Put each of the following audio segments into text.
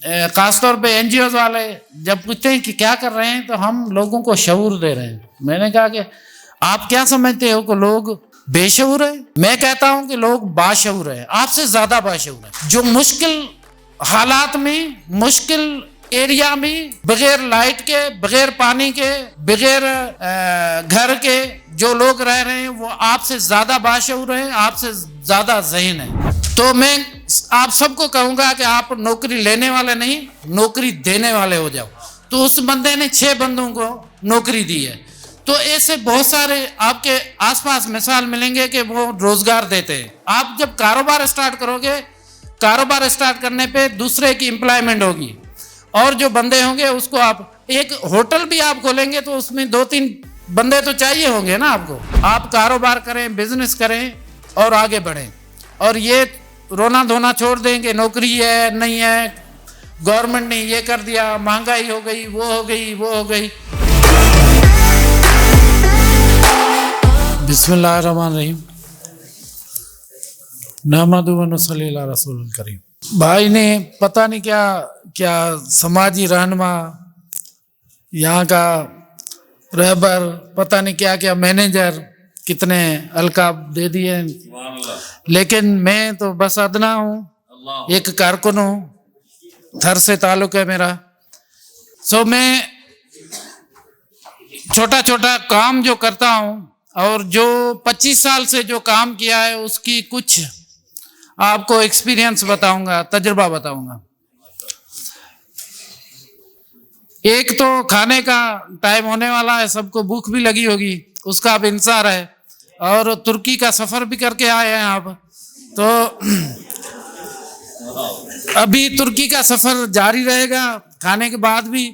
खासतौर पे एनजीओ वाले जब पूछते हैं कि क्या कर रहे हैं, तो हम लोगों को शऊर दे रहे हैं। मैंने कहा कि आप क्या समझते हो कि लोग बेशऊर है? मैं कहता हूं कि लोग बाशऊर है, आपसे ज्यादा बाशऊर है। जो मुश्किल हालात में, मुश्किल एरिया में, बगैर लाइट के, बगैर पानी के, बगैर घर के जो लोग रह रहे हैं, वो आपसे ज्यादा बाशऊर है, आपसे ज्यादा ज़हीन है। तो मैं आप सबको कहूंगा कि आप नौकरी लेने वाले नहीं, नौकरी देने वाले हो जाओ। तो उस बंदे ने 6 बंदों को नौकरी दी है। तो ऐसे बहुत सारे आपके आसपास मिसाल मिलेंगे कि वो रोजगार देते हैं। आप जब कारोबार स्टार्ट करोगे, कारोबार स्टार्ट करने पे दूसरे की एम्प्लॉयमेंट होगी, और जो बंदे होंगे उसको आप, एक होटल भी आप खोलेंगे तो उसमें 2-3 बंदे तो चाहिए होंगे ना आपको। आप कारोबार करें, बिजनेस करें और आगे बढ़ें, और ये रोना धोना छोड़ देंगे नौकरी है नहीं है, गवर्नमेंट ने ये कर दिया, महंगाई हो गई, वो हो गई, वो हो गई। बिस्मिल्लाहिर्रहमानिर्रहीम, नहमदु व नसल्ली अला रसूलिल करीम। भाई ने पता नहीं क्या क्या समाजी रहनुमा, यहाँ का रहबर, पता नहीं क्या क्या मैनेजर, कितने अलकाब दे दिए, लेकिन मैं तो बस अदना हूँ, एक कारकुन हूँ, थर से ताल्लुक है मेरा। सो मैं छोटा छोटा काम जो करता हूँ, और जो 25 साल से जो काम किया है उसकी कुछ आपको एक्सपीरियंस बताऊंगा, तजुर्बा बताऊंगा। एक तो खाने का टाइम होने वाला है, सबको भूख भी लगी होगी, उसका अब इंतजार है, और तुर्की का सफर भी करके आए हैं आप, तो अभी तुर्की का सफर जारी रहेगा खाने के बाद भी।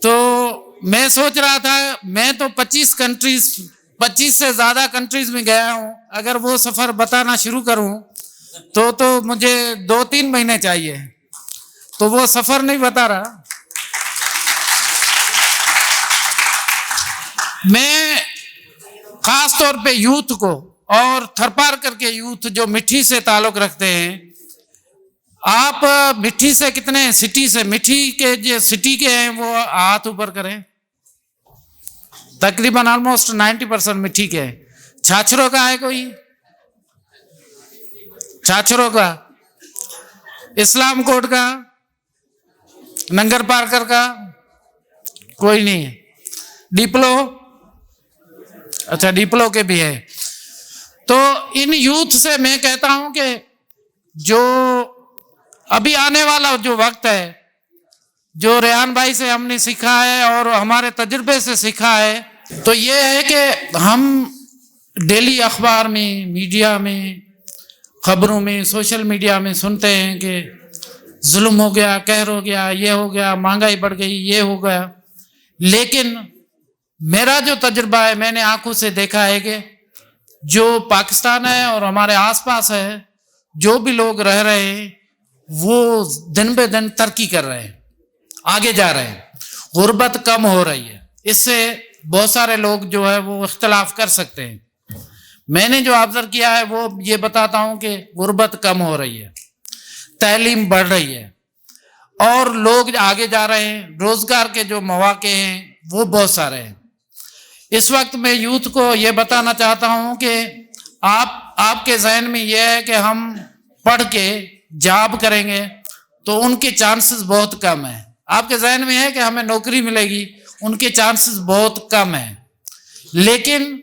तो मैं सोच रहा था, मैं तो 25 से ज्यादा कंट्रीज में गया हूं, अगर वो सफर बताना शुरू करूं तो मुझे 2-3 महीने चाहिए, तो वो सफर नहीं बता रहा। मैं खास तौर पे यूथ को, और थरपार करके यूथ जो मिट्टी से ताल्लुक रखते हैं, आप मिट्टी से कितने, सिटी से, मिट्टी के जो सिटी के हैं वो हाथ ऊपर करें। तकरीबन ऑलमोस्ट 90% मिट्टी के हैं। छाछरों का है कोई? छाछरों का, इस्लाम कोट का, नंगर पार्कर का कोई नहीं है। डिप्लो, अच्छा डिप्लो के भी है। तो इन यूथ से मैं कहता हूं कि जो अभी आने वाला जो वक्त है, जो रेहान भाई से हमने सीखा है और हमारे तजुर्बे से सीखा है, तो ये है कि हम डेली अखबार में, मीडिया में, खबरों में, सोशल मीडिया में सुनते हैं कि जुल्म हो गया, कहर हो गया, ये हो गया, महंगाई बढ़ गई, ये हो गया। लेकिन मेरा जो तजुर्बा है, मैंने आंखों से देखा है कि जो पाकिस्तान है और हमारे आसपास है, जो भी लोग रह रहे हैं वो दिन बे दिन तरक्की कर रहे हैं, आगे जा रहे हैं, गुर्बत कम हो रही है। इससे बहुत सारे लोग जो है वो इख्तलाफ कर सकते हैं। मैंने जो ऑब्जर्व किया है वो ये बताता हूं कि गुर्बत कम हो रही है, तालीम बढ़ रही है, और लोग आगे जा रहे हैं, रोजगार के जो मौके हैं वो बहुत सारे हैं। इस वक्त मैं यूथ को ये बताना चाहता हूं कि आपके जहन में ये है कि हम पढ़ के जॉब करेंगे तो उनके चांसेस बहुत कम है। आपके जहन में है कि हमें नौकरी मिलेगी, उनके चांसेस बहुत कम है। लेकिन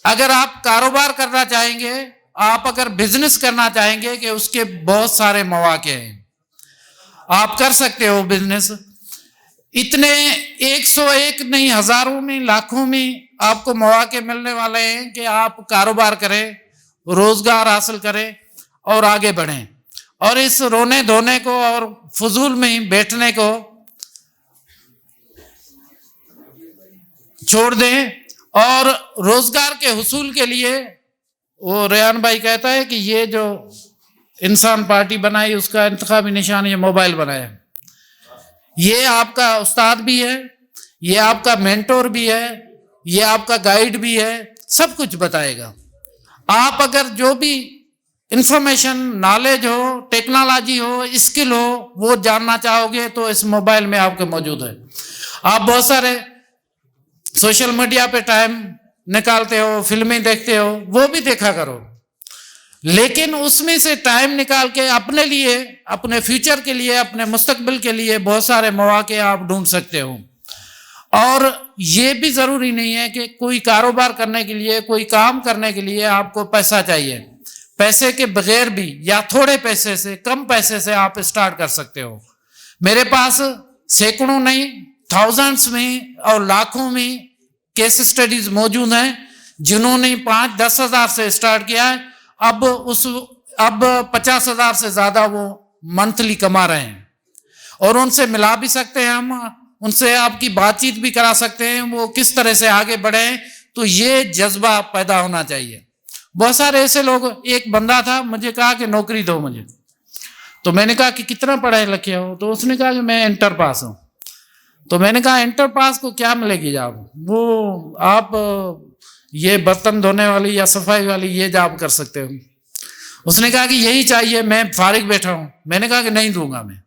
अगर आप कारोबार करना चाहेंगे, आप अगर बिजनेस करना चाहेंगे, कि उसके बहुत सारे मौके हैं, आप कर सकते हो बिजनेस। इतने 101 नहीं, हजारों में, लाखों में आपको मौके मिलने वाले हैं कि आप कारोबार करें, रोजगार हासिल करें और आगे बढ़ें, और इस रोने धोने को और फजूल में बैठने को छोड़ दें। और रोजगार के हुसूल के लिए वो रेहान भाई कहता है कि ये जो इंसान पार्टी बनाई, उसका इंतखाबी निशान ये मोबाइल बनाया। ये आपका उस्ताद भी है, ये आपका मेंटोर भी है, ये आपका गाइड भी है, सब कुछ बताएगा। आप अगर जो भी इंफॉर्मेशन, नॉलेज हो, टेक्नोलॉजी हो, स्किल हो, वो जानना चाहोगे तो इस मोबाइल में आपके मौजूद है। आप बहुत सारे सोशल मीडिया पे टाइम निकालते हो, फिल्में देखते हो, वो भी देखा करो, लेकिन उसमें से टाइम निकाल के अपने लिए, अपने फ्यूचर के लिए, अपने मुस्तकबिल के लिए बहुत सारे मौके आप ढूंढ सकते हो। और ये भी जरूरी नहीं है कि कोई कारोबार करने के लिए, कोई काम करने के लिए आपको पैसा चाहिए। पैसे के बगैर भी या थोड़े पैसे से, कम पैसे से आप स्टार्ट कर सकते हो। मेरे पास सैकड़ों नहीं, थाउजेंड्स में और लाखों में केस स्टडीज मौजूद हैं जिन्होंने 5-10 हजार से स्टार्ट किया है, अब 50,000 से ज्यादा वो मंथली कमा रहे हैं। और उनसे मिला भी सकते हैं हम, उनसे आपकी बातचीत भी करा सकते हैं, वो किस तरह से आगे बढ़े। तो ये जज्बा पैदा होना चाहिए। बहुत सारे ऐसे लोग, एक बंदा था, मुझे कहा कि नौकरी दो मुझे। तो मैंने कहा कि कितना पढ़े लिखे हो? तो उसने कहा कि मैं इंटर पास हूँ। तो मैंने कहा इंटर पास को क्या मिलेगी जॉब? वो आप ये बर्तन धोने वाली या सफाई वाली ये जॉब कर सकते हो। उसने कहा कि यही चाहिए, मैं फारिग बैठा हूँ। मैंने कहा कि नहीं दूंगा मैं।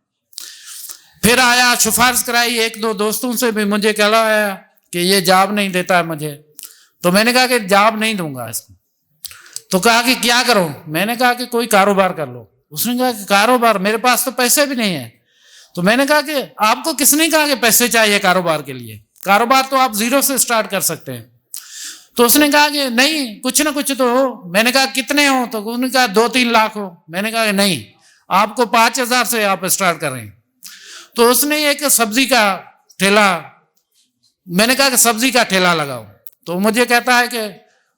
फिर आया, सिफारिश कराई, 1-2 दोस्तों से भी मुझे कहलाया कि ये जॉब नहीं देता है मुझे। तो मैंने कहा कि जॉब नहीं दूंगा इसको। तो कहा कि क्या करो? मैंने कहा कि कोई कारोबार कर लो। उसने कहा कि कारोबार? मेरे पास तो पैसे भी नहीं है। तो मैंने कहा कि आपको किसने कहा कि पैसे चाहिए कारोबार के लिए? कारोबार तो आप जीरो से स्टार्ट कर सकते हैं। तो उसने कहा कि नहीं, कुछ ना कुछ तो हो। मैंने कहा कितने हो? तो उन्होंने कहा 2-3 लाख हो। मैंने कहा कि नहीं, आपको 5,000 से आप स्टार्ट कर रहे हैं। तो उसने एक सब्जी का ठेला, मैंने कहा कि सब्जी का ठेला लगाओ। तो मुझे कहता है कि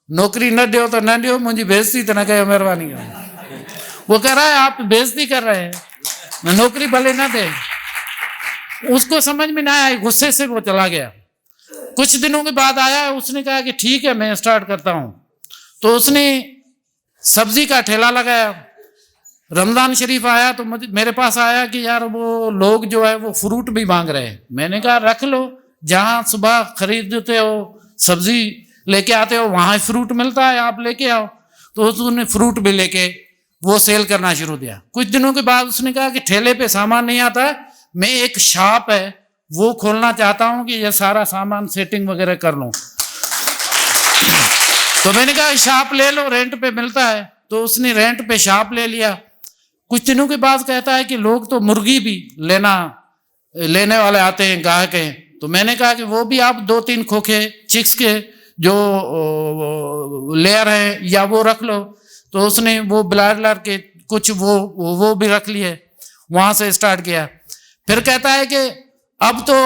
नौकरी न दो तो न दो, मुझे बेइज्जती तो न कहे, मेहरबानी करो। वो कह रहा है आप बेइज्जती कर रहे हैं, नौकरी भले ना दे। उसको समझ में ना आया, गुस्से से वो चला गया। कुछ दिनों के बाद आया, उसने कहा कि ठीक है मैं स्टार्ट करता हूं। तो उसने सब्जी का ठेला लगाया। रमजान शरीफ आया तो मेरे पास आया कि यार वो लोग जो है वो फ्रूट भी मांग रहे हैं। मैंने कहा रख लो, जहां सुबह खरीदते हो, सब्जी लेके आते हो, वहां फ्रूट मिलता है, आप लेके आओ। तो उसने फ्रूट भी लेके वो सेल करना शुरू किया। कुछ दिनों के बाद उसने कहा कि ठेले पे सामान नहीं आता, मैं एक शॉप है वो खोलना चाहता हूं कि ये सारा सामान सेटिंग वगैरह कर लूं। तो मैंने कहा शॉप ले लो, रेंट पे मिलता है। तो उसने रेंट पे शॉप ले लिया। कुछ दिनों के बाद कहता है कि लोग तो मुर्गी भी लेने वाले आते हैं, गाहक हैं। तो मैंने कहा कि वो भी आप 2-3 खोखे चिक्स के जो लेयर है या वो रख लो। तो उसने वो ब्लाडलर के कुछ वो भी रख लिए, वहां से स्टार्ट किया। फिर कहता है कि अब तो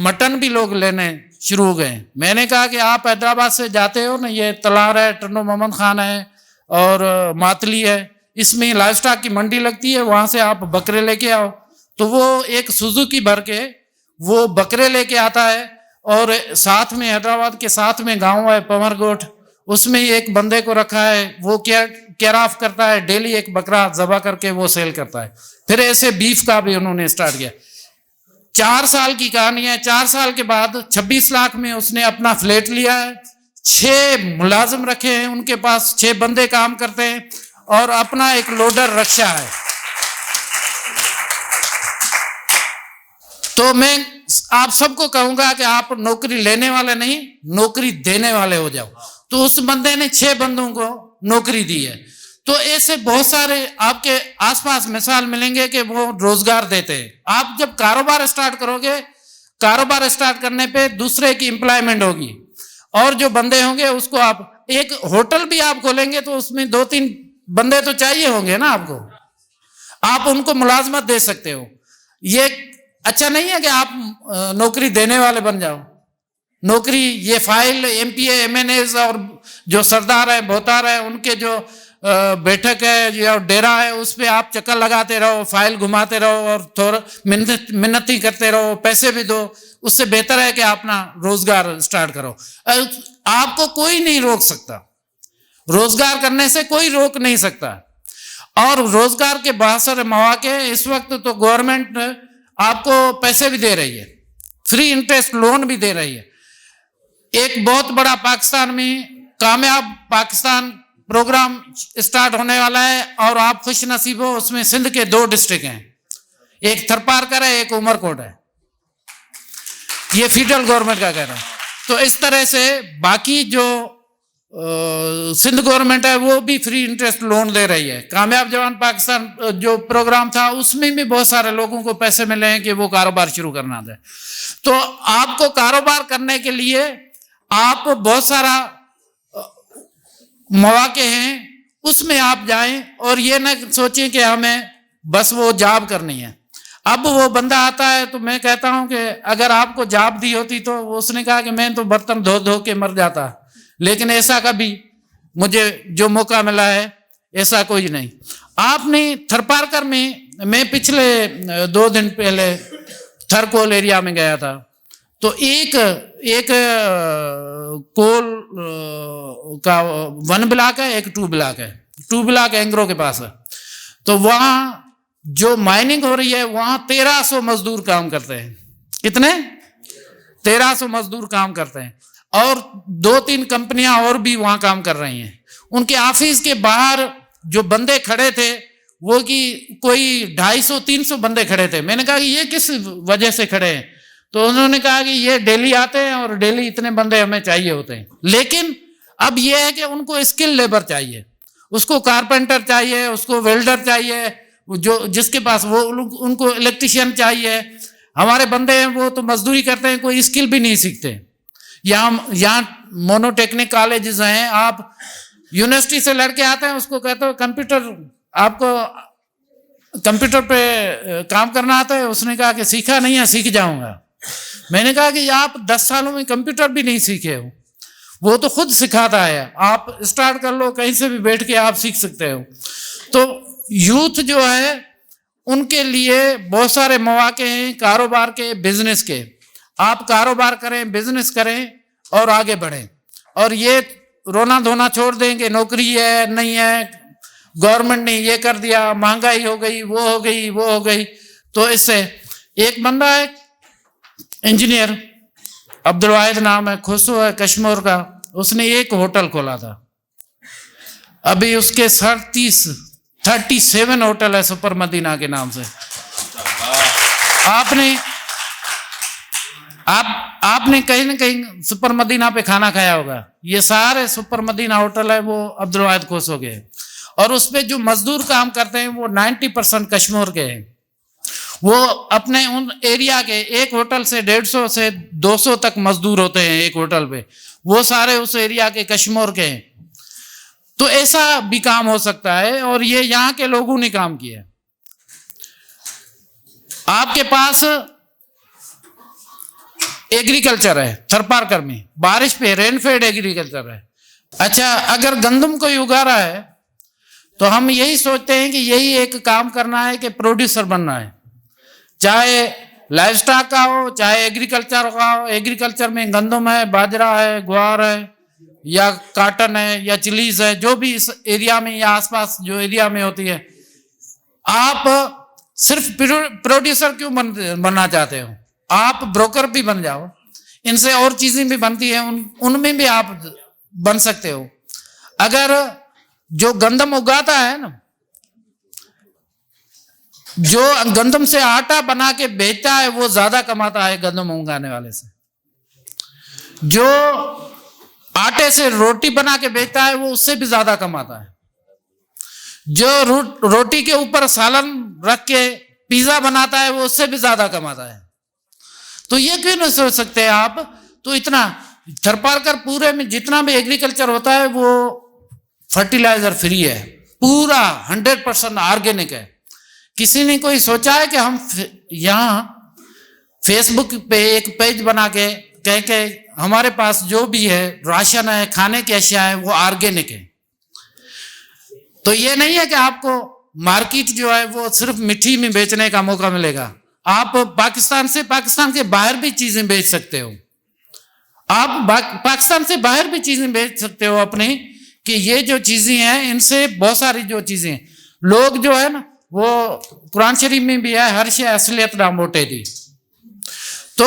मटन भी लोग लेने शुरू हो गए। मैंने कहा कि आप हैदराबाद से जाते हो ना, ये तलार है, टन्नो मोहम्मद खान है और मातली है, इसमें लाइफ स्टॉक की मंडी लगती है, वहां से आप बकरे लेके आओ। तो वो एक सुजुकी भर के वो बकरे लेके आता है। और साथ में हैदराबाद के साथ में गांव है पवरगोट, उसमें एक बंदे को रखा है, वो केयर ऑफ करता है, डेली एक बकरा ज़बह करके वो सेल करता है। फिर ऐसे बीफ का भी उन्होंने स्टार्ट किया। 4 साल की कहानी है। 4 साल के बाद 26 लाख में उसने अपना फ्लैट लिया है, 6 मुलाजिम रखे हैं उनके पास, 6 बंदे काम करते हैं और अपना एक लोडर रक्षा है। तो मैं आप सबको कहूंगा कि आप नौकरी लेने वाले नहीं, नौकरी देने वाले हो जाओ। तो उस बंदे ने 6 बंदों को नौकरी दी है। तो ऐसे बहुत सारे आपके आसपास मिसाल मिलेंगे कि वो रोजगार देते हैं। आप जब कारोबार स्टार्ट करोगे, कारोबार स्टार्ट करने पे दूसरे की एम्प्लॉयमेंट होगी और जो बंदे होंगे उसको आप, एक होटल भी आप खोलेंगे तो उसमें 2-3 बंदे तो चाहिए होंगे ना आपको, आप उनको मुलाजमत दे सकते हो। ये अच्छा नहीं है कि आप नौकरी देने वाले बन जाओ। नौकरी ये फाइल MPA MNAs और जो सरदार है, भोतार है, उनके जो बैठक है या डेरा है, उस पर आप चक्कर लगाते रहो, फाइल घुमाते रहो और थोड़ा मिन्नती करते रहो, पैसे भी दो। उससे बेहतर है कि अपना रोजगार स्टार्ट करो। आपको कोई नहीं रोक सकता, रोजगार करने से कोई रोक नहीं सकता। और रोजगार के बहुत सारे मौके इस वक्त तो गवर्नमेंट आपको पैसे भी दे रही है, फ्री इंटरेस्ट लोन भी दे रही है। एक बहुत बड़ा पाकिस्तान में कामयाब पाकिस्तान प्रोग्राम स्टार्ट होने वाला है और आप खुश नसीब हो, उसमें सिंध के 2 डिस्ट्रिक्ट हैं, एक थरपारकर है, एक उमरकोट है। ये फेडरल गवर्नमेंट का कह रहा है। तो इस तरह से बाकी जो सिंध गवर्नमेंट है वो भी फ्री इंटरेस्ट लोन दे रही है। कामयाब जवान पाकिस्तान जो प्रोग्राम था उसमें भी बहुत सारे लोगों को पैसे मिले हैं कि वो कारोबार शुरू करना था। तो आपको कारोबार करने के लिए आप बहुत सारा मौके हैं, उसमें आप जाएं और ये ना सोचें कि हमें बस वो जॉब करनी है। अब वो बंदा आता है तो मैं कहता हूं कि अगर आपको जॉब दी होती तो उसने कहा कि मैं तो बर्तन धो धो के मर जाता, लेकिन ऐसा कभी मुझे जो मौका मिला है ऐसा कोई नहीं। आपने थरपारकर में, मैं पिछले 2 दिन पहले थरकोल एरिया में गया था, तो एक कोल का 1 ब्लॉक है, एक 2 ब्लॉक है। 2 ब्लॉक एंग्रो के पास है। तो वहां जो माइनिंग हो रही है वहां 1300 मजदूर काम करते हैं। कितने? 1300 मजदूर काम करते हैं और 2-3 कंपनियां और भी वहां काम कर रही हैं। उनके ऑफिस के बाहर जो बंदे खड़े थे वो कि कोई 250-300 बंदे खड़े थे। मैंने कहा कि ये किस वजह से खड़े हैं? तो उन्होंने कहा कि ये डेली आते हैं और डेली इतने बंदे हमें चाहिए होते हैं। लेकिन अब ये है कि उनको स्किल लेबर चाहिए, उसको कारपेंटर चाहिए, उसको वेल्डर चाहिए, जो जिसके पास वो उनको इलेक्ट्रिशियन चाहिए। हमारे बंदे हैं वो तो मजदूरी करते हैं, कोई स्किल भी नहीं सीखते। यहाँ मोनोटेक्निक कॉलेजेस हैं, आप यूनिवर्सिटी से लड़के आते हैं, उसको कहते हो कंप्यूटर, आपको कंप्यूटर पे काम करना आता है? उसने कहा कि सीखा नहीं है, सीख जाऊंगा। मैंने कहा कि आप 10 सालों में कंप्यूटर भी नहीं सीखे हो, वो तो खुद सिखाता है, आप स्टार्ट कर लो, कहीं से भी बैठ के आप सीख सकते हो। तो यूथ जो है उनके लिए बहुत सारे मौके हैं कारोबार के, बिजनेस के। आप कारोबार करें, बिजनेस करें और आगे बढ़ें। और ये रोना धोना छोड़ देंगे नौकरी है नहीं है, गवर्नमेंट ने ये कर दिया, महंगाई हो गई, वो हो गई, वो हो गई। तो इससे एक बंदा है इंजीनियर, अब्दुल वाहिद नाम है, खुशू है कश्मीर का, उसने एक होटल खोला था। अभी उसके 37 होटल है सुपर मदीना के नाम से। आपने कहीं ना कहीं सुपर मदीना पे खाना खाया होगा। ये सारे सुपर मदीना होटल है वो अब्दुल वाहिद खुश हो गए। और उसपे जो मजदूर काम करते हैं वो 90% कश्मीर के हैं। वो अपने उन एरिया के एक होटल से 150 से 200 तक मजदूर होते हैं एक होटल पे, वो सारे उस एरिया के कश्मीर के हैं। तो ऐसा भी काम हो सकता है और ये यहाँ के लोगों ने काम किया। आपके पास एग्रीकल्चर है थरपारकर में, बारिश पे रेनफेड एग्रीकल्चर है। अच्छा, अगर गंदम कोई उगा रहा है तो हम यही सोचते हैं कि यही एक काम करना है कि प्रोड्यूसर बनना है, चाहे लाइव स्टॉक का हो चाहे एग्रीकल्चर का हो। एग्रीकल्चर में गंदम है, बाजरा है, ग्वार है या काटन है या चिलीज है, जो भी इस एरिया में या आसपास जो एरिया में होती है। आप सिर्फ प्रोड्यूसर क्यों बनना चाहते हो? आप ब्रोकर भी बन जाओ, इनसे और चीजें भी बनती हैं, उनमें भी आप बन सकते हो। अगर जो गंदम उगाता है ना, जो गंदम से आटा बना के बेचता है वो ज्यादा कमाता है गंदम उगाने वाले से। जो आटे से रोटी बना के बेचता है वो उससे भी ज्यादा कमाता है। जो रोटी के ऊपर सालन रख के पिज्जा बनाता है वो उससे भी ज्यादा कमाता है। तो ये क्यों नहीं सोच सकते आप? तो इतना थरपारकर पूरे में जितना भी एग्रीकल्चर होता है वो फर्टिलाइजर फ्री है, पूरा 100% ऑर्गेनिक है। किसी ने कोई सोचा है कि हम यहाँ फेसबुक पे एक पेज बना के कह के हमारे पास जो भी है राशन है, खाने की अशिया है, वो ऑर्गेनिक है। तो ये नहीं है कि आपको मार्केट जो है वो सिर्फ मिट्टी में बेचने का मौका मिलेगा। आप पाकिस्तान से, पाकिस्तान के बाहर भी चीजें बेच सकते हो। आप पाकिस्तान से बाहर भी चीजें बेच सकते हो अपनी, कि ये जो चीजें हैं इनसे बहुत सारी जो चीजें लोग जो है ना, वो कुरान शरीफ में भी है, हर शे असलियत ना मोटे थी। तो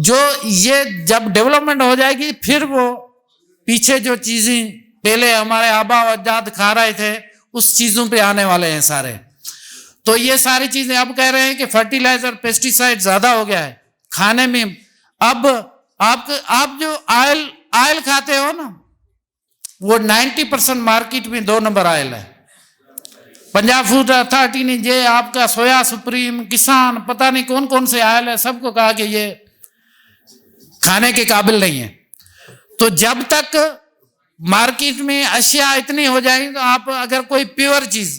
जो ये जब डेवलपमेंट हो जाएगी फिर वो पीछे जो चीजें पहले हमारे आबा और अजदाद खा रहे थे उस चीजों पे आने वाले हैं सारे। तो ये सारी चीजें अब कह रहे हैं कि फर्टिलाइजर पेस्टिसाइड ज्यादा हो गया है खाने में। अब आप जो ऑयल खाते हो ना, वो 90% मार्केट में 2 नंबर ऑयल है। पंजाब फूड अथॉरिटी ने ये आपका सोया सुप्रीम, किसान, पता नहीं कौन कौन से ऑयल है, सबको कहा कि ये खाने के काबिल नहीं है। तो जब तक मार्केट में अशिया इतनी हो जाएगी, तो आप अगर कोई प्योर चीज,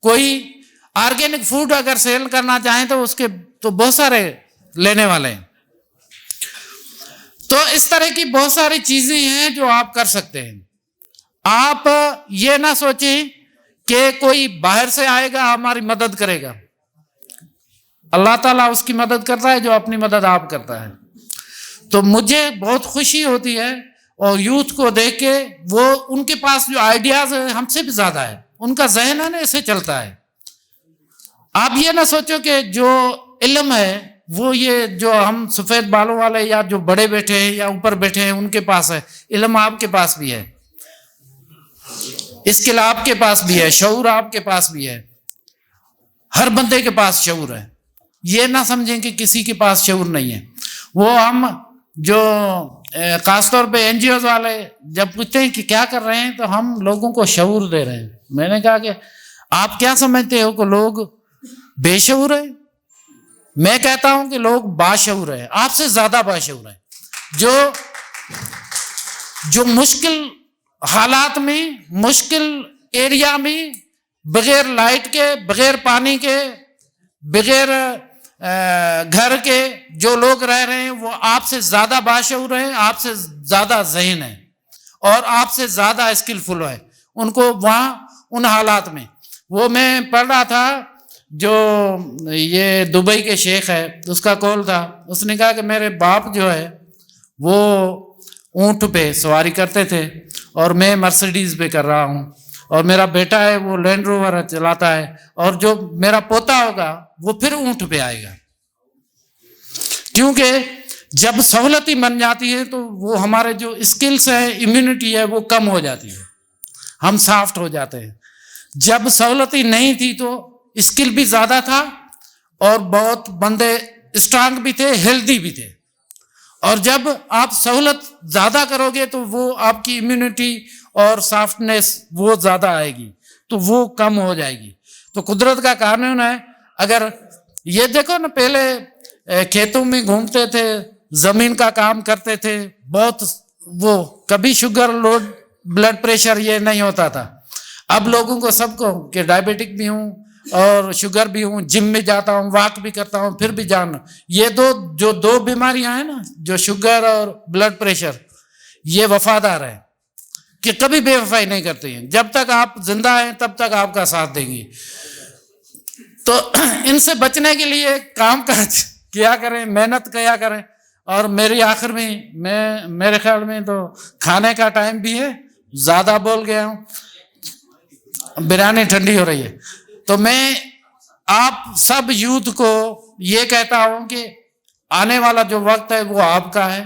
कोई ऑर्गेनिक फूड अगर सेल करना चाहें तो उसके तो बहुत सारे लेने वाले हैं। तो इस तरह की बहुत सारी चीजें हैं जो आप कर सकते हैं। आप ये ना सोचें कि कोई बाहर से आएगा हमारी मदद करेगा। अल्लाह ताला उसकी मदद करता है जो अपनी मदद आप करता है। तो मुझे बहुत खुशी होती है और यूथ को देख के, वो उनके पास जो आइडियाज है हमसे भी ज्यादा है, उनका जहन है ना ऐसे चलता है। आप ये ना सोचो कि जो इल्म है वो ये जो हम सफेद बालों वाले या जो बड़े बैठे हैं या ऊपर बैठे हैं उनके पास है। इल्म आपके पास भी है, स्किल आपके पास भी है, शऊर आपके पास भी है। हर बंदे के पास शऊर है। ये ना समझें कि किसी के पास शऊर नहीं है। वो हम जो खासतौर पे एनजीओ वाले जब पूछते हैं कि क्या कर रहे हैं, तो हम लोगों को शऊर दे रहे हैं। मैंने कहा कि आप क्या समझते हो कि लोग बेशऊर है? मैं कहता हूं कि लोग बाशऊर है, आपसे ज्यादा बाशऊर है। जो मुश्किल हालात में, मुश्किल एरिया में, बगैर लाइट के, बगैर पानी के, बगैर घर के जो लोग रह रहे हैं, वो आपसे ज्यादा बाशऊर है, आपसे ज्यादा ज़हन है और आपसे ज्यादा स्किलफुल है। उनको वहां उन हालात में, वो मैं पढ़ रहा था, जो ये दुबई के शेख है उसका कॉल था। उसने कहा कि मेरे बाप जो है वो ऊंट पे सवारी करते थे और मैं मर्सिडीज पे कर रहा हूँ, और मेरा बेटा है वो लैंड रोवर चलाता है, और जो मेरा पोता होगा वो फिर ऊंट पे आएगा। क्योंकि जब सहूलती बन जाती है तो वो हमारे जो स्किल्स है, इम्यूनिटी है, वो कम हो जाती है, हम सॉफ्ट हो जाते हैं। जब सहूलती नहीं थी तो स्किल भी ज्यादा था और बहुत बंदे स्ट्रांग भी थे, हेल्दी भी थे। और जब आप सहूलत ज्यादा करोगे तो वो आपकी इम्यूनिटी और सॉफ्टनेस वो ज्यादा आएगी, तो वो कम हो जाएगी। तो कुदरत का कानून है। अगर ये देखो ना, पहले खेतों में घूमते थे, जमीन का काम करते थे, बहुत वो कभी शुगर, लोड, ब्लड प्रेशर ये नहीं होता था। अब लोगों को सबको कि डायबिटिक भी हूँ और शुगर भी हूँ, जिम में जाता हूँ, वॉक भी करता हूँ, फिर भी जान, ये दो बीमारियां हैं ना, जो शुगर और ब्लड प्रेशर, ये वफादार है कि कभी बेवफाई नहीं करते हैं। जब तक आप जिंदा हैं तब तक आपका साथ देंगी। तो इनसे बचने के लिए काम काज किया करें, मेहनत किया करें। और मेरी आखिर में, मेरे ख्याल में तो खाने का टाइम भी है, ज्यादा बोल गया हूँ, बिरयानी ठंडी हो रही है। तो मैं आप सब यूथ को ये कहता हूं कि आने वाला जो वक्त है वो आपका है,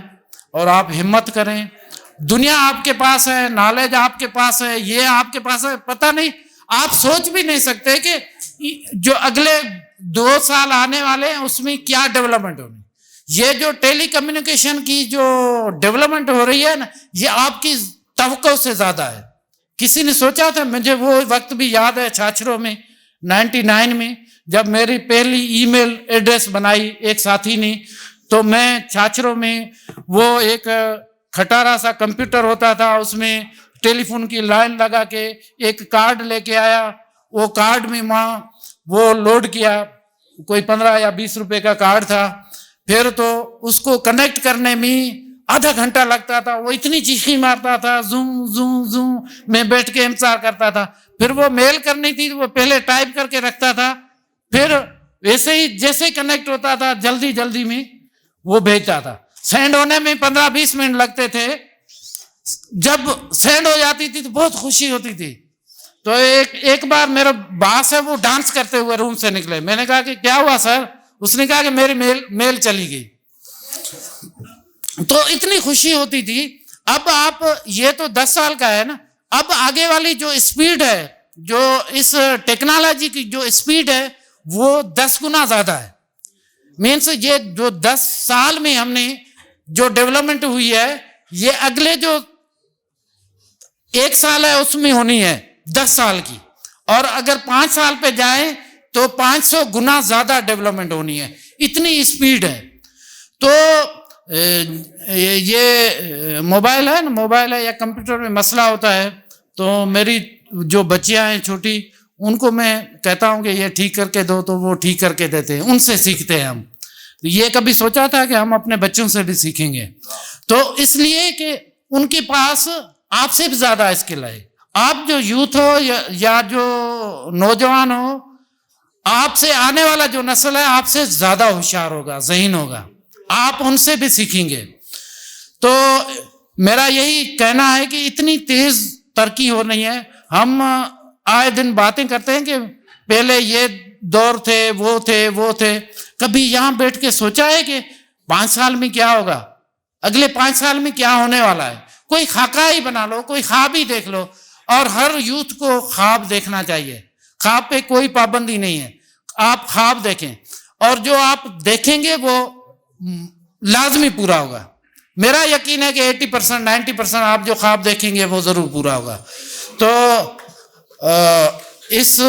और आप हिम्मत करें। दुनिया आपके पास है, नॉलेज आपके पास है, ये आपके पास है। पता नहीं, आप सोच भी नहीं सकते कि जो अगले 2 साल आने वाले हैं उसमें क्या डेवलपमेंट होनी। ये जो टेली कम्युनिकेशन की जो डेवलपमेंट हो रही है ना, ये आपकी तवक्को से ज्यादा है। किसी ने सोचा था? मुझे वो वक्त भी याद है, छाछरों में 99 में जब मेरी पहली ईमेल एड्रेस बनाई एक साथी ने, तो मैं छाछरों में वो एक खटारा सा कंप्यूटर होता था, उसमें टेलीफोन की लाइन लगा के एक कार्ड लेके आया। वो कार्ड में वहाँ वो लोड किया, कोई 15 या 20 रुपए का कार्ड था। फिर तो उसको कनेक्ट करने में आधा घंटा लगता था। वो इतनी चीखी मारता था, जूम जूम जूम, मैं बैठ के इंतजार करता था। फिर वो मेल करनी थी, वो पहले टाइप करके रखता था, फिर वैसे ही जैसे कनेक्ट होता था जल्दी जल्दी में वो भेजता था। सेंड होने में 15-20 मिनट लगते थे। जब सेंड हो जाती थी तो बहुत खुशी होती थी। तो एक बार मेरा बॉस है, वो डांस करते हुए रूम से निकले। मैंने कहा कि क्या हुआ सर? उसने कहा कि मेरी मेल चली गई। तो इतनी खुशी होती थी। अब आप, ये तो 10 साल का है ना, अब आगे वाली जो स्पीड है, जो इस टेक्नोलॉजी की जो स्पीड है वो 10 गुना ज्यादा है। मीन्स ये जो 10 साल में हमने जो डेवलपमेंट हुई है, ये अगले जो 1 साल है उसमें होनी है 10 साल की, और अगर 5 साल पे जाए तो 500 गुना ज्यादा डेवलपमेंट होनी है, इतनी स्पीड है। तो ये मोबाइल है ना, मोबाइल है या कंप्यूटर में मसला होता है, तो मेरी जो बच्चियां हैं छोटी, उनको मैं कहता हूं कि ये ठीक करके दो, तो वो ठीक करके देते हैं, उनसे सीखते हैं हम। ये कभी सोचा था कि हम अपने बच्चों से भी सीखेंगे? तो इसलिए कि उनके पास आपसे भी ज्यादा स्किल है। आप जो यूथ हो या जो नौजवान हो, आपसे आने वाला जो नस्ल है आपसे ज्यादा होशियार होगा, ज़हीन होगा, आप उनसे भी सीखेंगे। तो मेरा यही कहना है कि इतनी तेज तरक्की हो रही है। हम आए दिन बातें करते हैं कि पहले ये दौर थे, वो थे। कभी यहां बैठ के सोचा है कि 5 साल में क्या होगा, अगले 5 साल में क्या होने वाला है? कोई खाका ही बना लो, कोई ख्वाब ही देख लो। और हर यूथ को ख्वाब देखना चाहिए, ख्वाब पे कोई पाबंदी नहीं है, आप ख्वाब देखें, और जो आप देखेंगे वो लाजमी पूरा होगा। मेरा यकीन है कि 80% 90% आप जो ख्वाब देखेंगे वो जरूर पूरा होगा। तो इस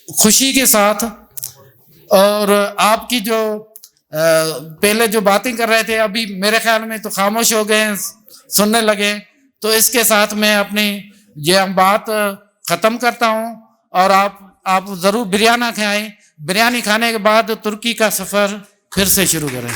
खुशी के साथ, और आपकी जो पहले जो बातें कर रहे थे, अभी मेरे ख्याल में तो खामोश हो गए, सुनने लगे, तो इसके साथ मैं अपनी ये बात खत्म करता हूं। और आप जरूर बिरयानी खाएं, बिरयानी खाने के बाद तुर्की का सफर फिर से शुरू करें।